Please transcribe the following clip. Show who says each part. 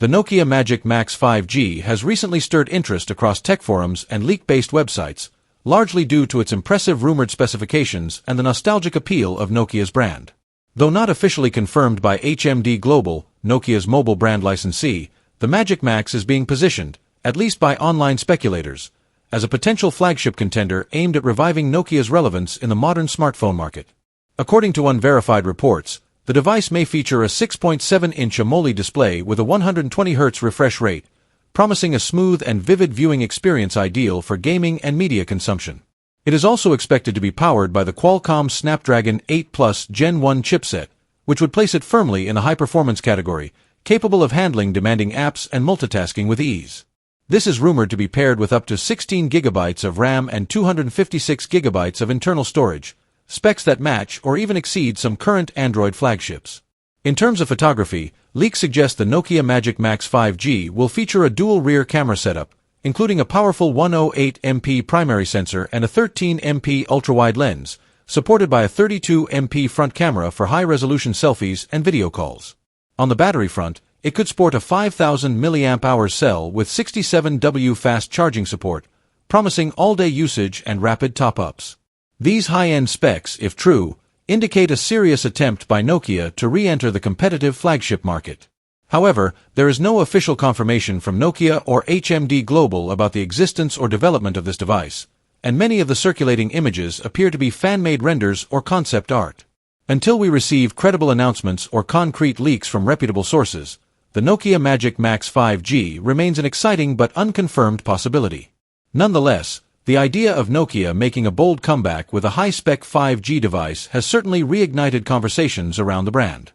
Speaker 1: The Nokia Magic Max 5G has recently stirred interest across tech forums and leak-based websites, largely due to its impressive rumored specifications and the nostalgic appeal of Nokia's brand. Though not officially confirmed by HMD Global, Nokia's mobile brand licensee, the Magic Max is being positioned, at least by online speculators, as a potential flagship contender aimed at reviving Nokia's relevance in the modern smartphone market. According to unverified reports, the device may feature a 6.7-inch AMOLED display with a 120Hz refresh rate, promising a smooth and vivid viewing experience ideal for gaming and media consumption. It is also expected to be powered by the Qualcomm Snapdragon 8 Plus Gen 1 chipset, which would place it firmly in the high-performance category, capable of handling demanding apps and multitasking with ease. This is rumored to be paired with up to 16 GB of RAM and 256 GB of internal storage, specs that match or even exceed some current Android flagships. In terms of photography, leaks suggest the Nokia Magic Max 5G will feature a dual rear camera setup, including a powerful 108MP primary sensor and a 13MP ultra-wide lens, supported by a 32MP front camera for high-resolution selfies and video calls. On the battery front, it could sport a 5,000 mAh cell with 67W fast charging support, promising all-day usage and rapid top-ups. These high-end specs, if true, indicate a serious attempt by Nokia to re-enter the competitive flagship market. However, there is no official confirmation from Nokia or HMD Global about the existence or development of this device, and many of the circulating images appear to be fan-made renders or concept art. Until we receive credible announcements or concrete leaks from reputable sources, the Nokia Magic Max 5G remains an exciting but unconfirmed possibility. Nonetheless, the idea of Nokia making a bold comeback with a high-spec 5G device has certainly reignited conversations around the brand.